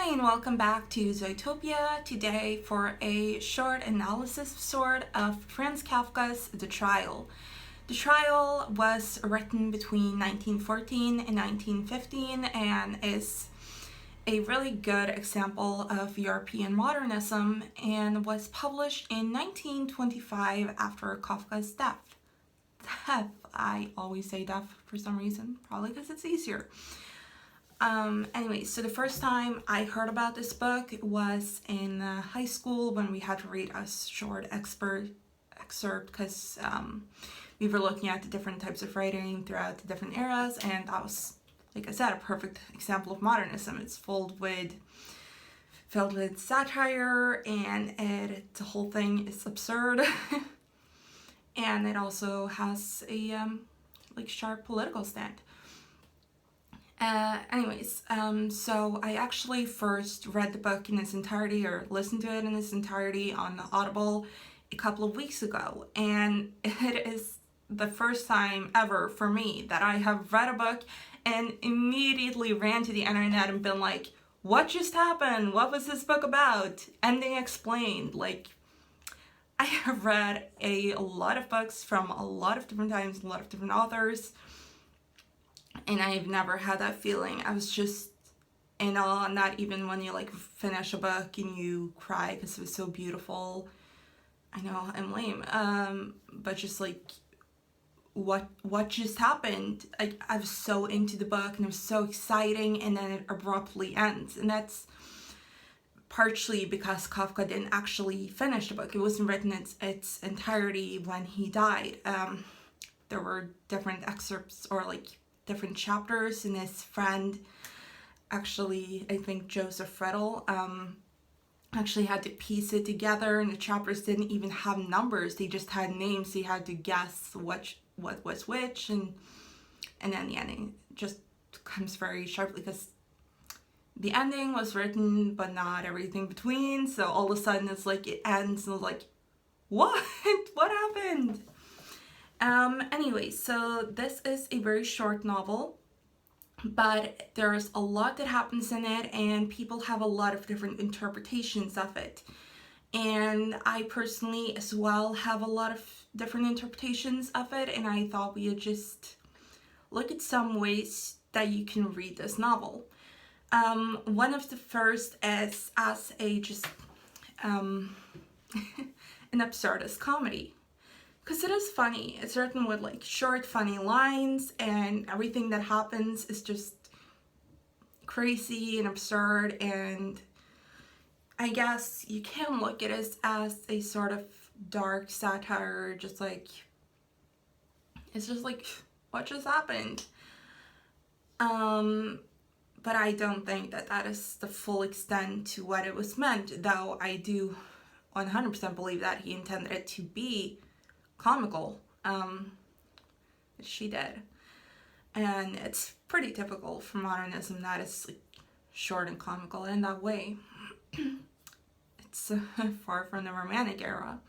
Hi and welcome back to Zoetopia. Today for a short analysis of Franz Kafka's The Trial. The Trial was written between 1914 and 1915 and is a really good example of European modernism and was published in 1925 after Kafka's death. I always say death for some reason, probably because it's easier. Anyway, so the first time I heard about this book was in high school when we had to read a short excerpt because we were looking at the different types of writing throughout the different eras, and that was, like I said, a perfect example of modernism. It's filled with satire, and the whole thing is absurd, and it also has a sharp political stand. So I actually first read the book in its entirety or listened to it in its entirety on Audible a couple of weeks ago, and it is the first time ever for me that I have read a book and immediately ran to the internet and been like, what just happened? What was this book about? Ending explained. Like, I have read a lot of books from a lot of different times, a lot of different authors, and I've never had that feeling. I was just in awe, not even when you finish a book and you cry because it was so beautiful. I know, I'm lame. But just what just happened? I was so into the book and it was so exciting, and then it abruptly ends. And that's partially because Kafka didn't actually finish the book. It wasn't written in its entirety when he died. There were different excerpts or different chapters, and his friend, actually, I think Joseph Frettel, actually had to piece it together, and the chapters didn't even have numbers. They just had names. He had to guess what was which, and then the ending just comes very sharply because the ending was written, but not everything between. So all of a sudden it's it ends, and it's like, what? What happened? Anyway, so this is a very short novel, but there's a lot that happens in it, and people have a lot of different interpretations of it. And I personally as well have a lot of different interpretations of it, and I thought we would just look at some ways that you can read this novel. One of the first is as a an absurdist comedy. Because it is funny. It's written with short, funny lines, and everything that happens is just crazy and absurd. And I guess you can look at it as a sort of dark satire, it's just what just happened? But I don't think that is the full extent to what it was meant, though I do 100% believe that he intended it to be comical. She did, and it's pretty typical for modernism that it's short and comical in that way. It's far from the Romantic era.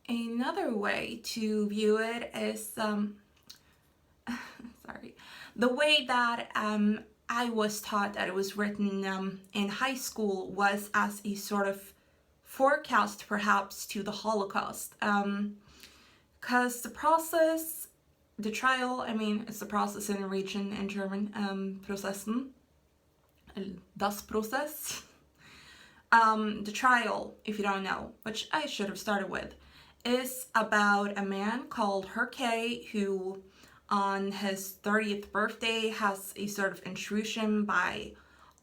Another way to view it is the way that I was taught that it was written in high school was as a sort of forecast perhaps to the Holocaust, because the trial, it's the process in a region in German, Processen, das Prozess. The trial, if you don't know, which I should have started with, is about a man called Herkay who on his 30th birthday has a sort of intrusion by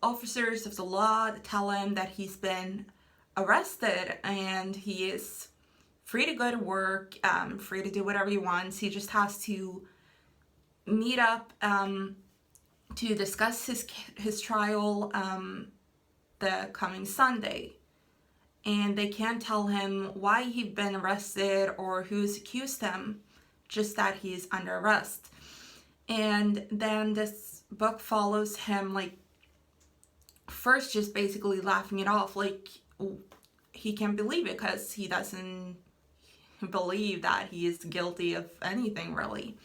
officers of the law to tell him that he's been arrested and he is free to go to work, free to do whatever he wants. He just has to meet up to discuss his trial the coming Sunday. And they can't tell him why he's been arrested or who's accused him, just that he's under arrest. And then this book follows him first just basically laughing it off, he can't believe it because he doesn't believe that he is guilty of anything really.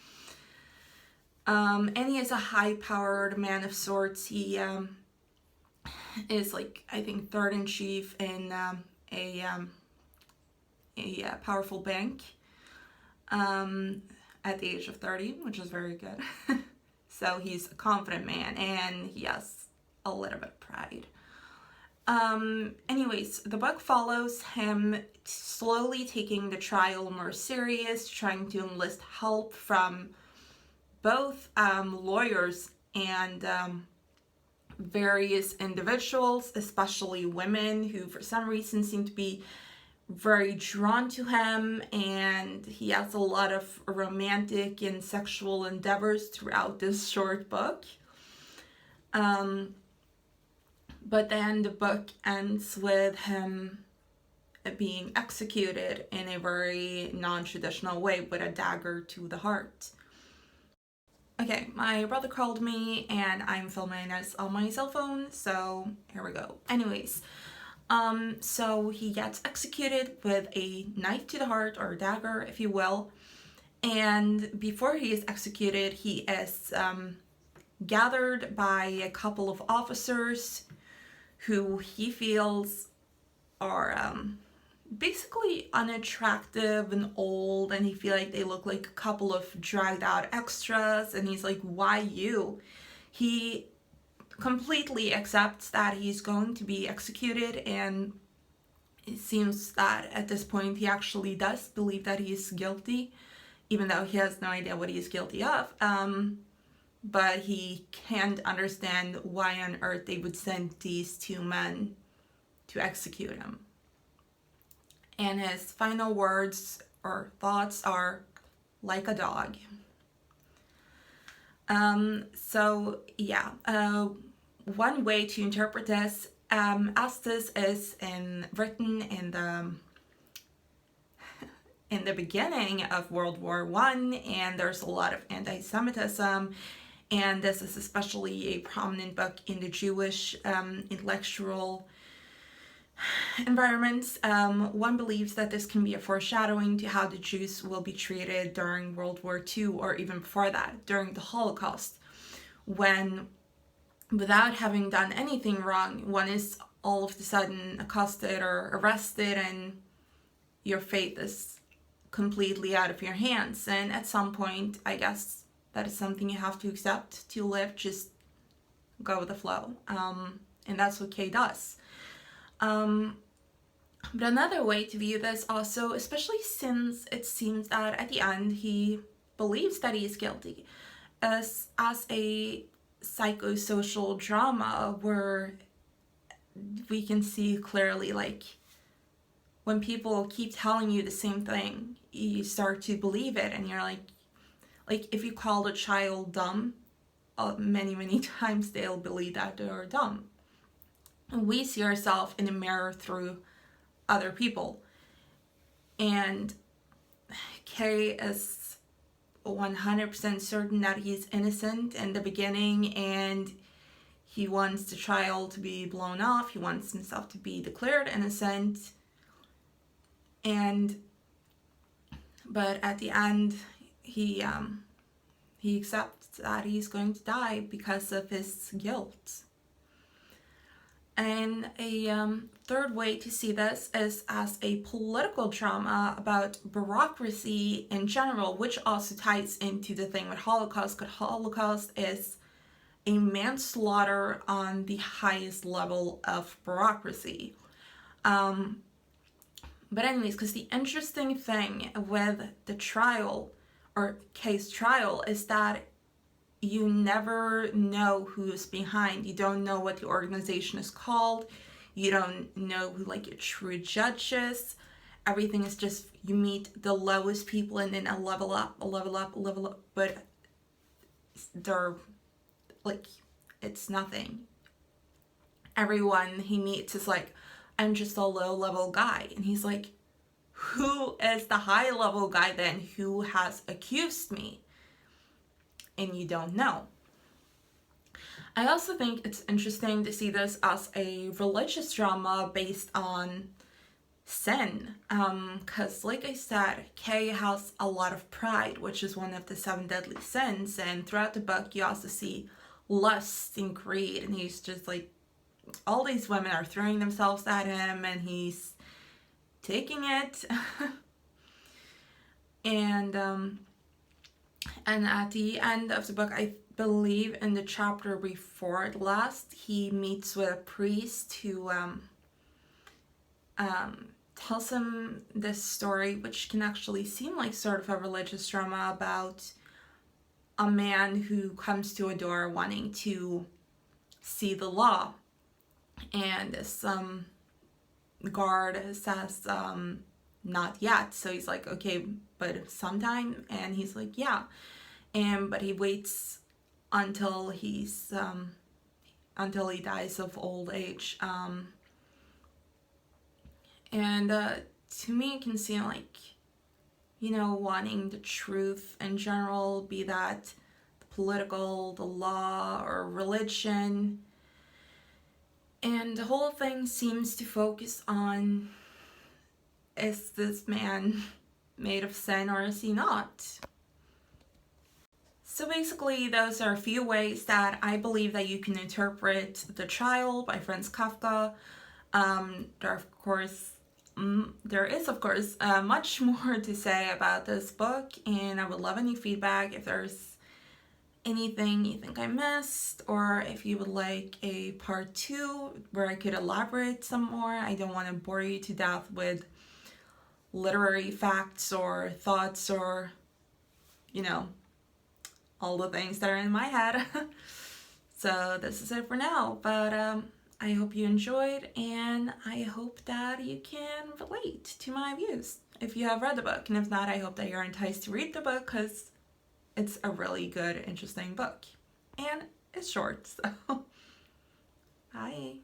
And he is a high-powered man of sorts. He is, like, I think third in chief in a powerful bank at the age of 30, which is very good. So he's a confident man, and he has a little bit of pride. Anyways, the book follows him slowly taking the trial more serious, trying to enlist help from both lawyers and various individuals, especially women who for some reason seem to be very drawn to him, and he has a lot of romantic and sexual endeavors throughout this short book. But then the book ends with him being executed in a very non-traditional way with a dagger to the heart. Okay, my brother called me and I'm filming this on my cell phone, so here we go. Anyways, so he gets executed with a knife to the heart, or a dagger, if you will. And before he is executed, he is gathered by a couple of officers who he feels are basically unattractive and old, and he feels like they look like a couple of dragged out extras, and he's like, why you? He completely accepts that he's going to be executed, and it seems that at this point he actually does believe that he's guilty, even though he has no idea what he's guilty of. But he can't understand why on earth they would send these two men to execute him. And his final words or thoughts are, like a dog. So yeah, one way to interpret this, as this is written in the beginning of World War I, and there's a lot of anti-Semitism, and this is especially a prominent book in the Jewish intellectual environments. One believes that this can be a foreshadowing to how the Jews will be treated during World War II, or even before that, during the Holocaust, when, without having done anything wrong, one is all of a sudden accosted or arrested, and your fate is completely out of your hands. And at some point, I guess that is something you have to accept to live, just go with the flow. And that's what Kay does. But another way to view this also, especially since it seems that at the end he believes that he is guilty, as a psychosocial drama where we can see clearly, like, when people keep telling you the same thing, you start to believe it, and you're like if you call a child dumb, many times they'll believe that they're dumb. We see ourselves in a mirror through other people, and Kay is 100% certain that he's innocent in the beginning, and he wants the trial to be blown off. He wants himself to be declared innocent, but at the end he accepts that he's going to die because of his guilt. And a third way to see this is as a political drama about bureaucracy in general, which also ties into the thing with Holocaust, because Holocaust is a manslaughter on the highest level of bureaucracy. But anyways, because the interesting thing with the trial, or case trial, is that you never know who's behind. You don't know what the organization is called. You don't know who, like, your true judge is. Everything is just, you meet the lowest people and then a level up, but they're, like, it's nothing. Everyone he meets is like, I'm just a low-level guy. And he's like, who is the high-level guy then? Who has accused me? And you don't know. I also think it's interesting to see this as a religious drama based on sin, because like I said, Kay has a lot of pride, which is one of the 7 deadly sins, and throughout the book you also see lust and greed, and he's just like, all these women are throwing themselves at him and he's taking it. and at the end of the book, I believe in the chapter before it last, he meets with a priest who tells him this story, which can actually seem like sort of a religious drama, about a man who comes to a door wanting to see the law, and this guard says not yet. So he's like, okay, but sometime, and he's like, yeah. And but he waits until he's until he dies of old age. And to me, it can seem like, you know, wanting the truth in general, be that the political, the law, or religion. And the whole thing seems to focus on, is this man made of sin or is he not? So basically, those are a few ways that I believe that you can interpret The Child by Franz Kafka. There is of course much more to say about this book, and I would love any feedback. If there's anything you think I missed, or if you would like a part 2 where I could elaborate some more. I don't want to bore you to death with literary facts or thoughts or, you know, all the things that are in my head. So this is it for now, but I hope you enjoyed, and I hope that you can relate to my views if you have read the book, and if not, I hope that you're enticed to read the book, because it's a really good, interesting book, and it's short, so bye.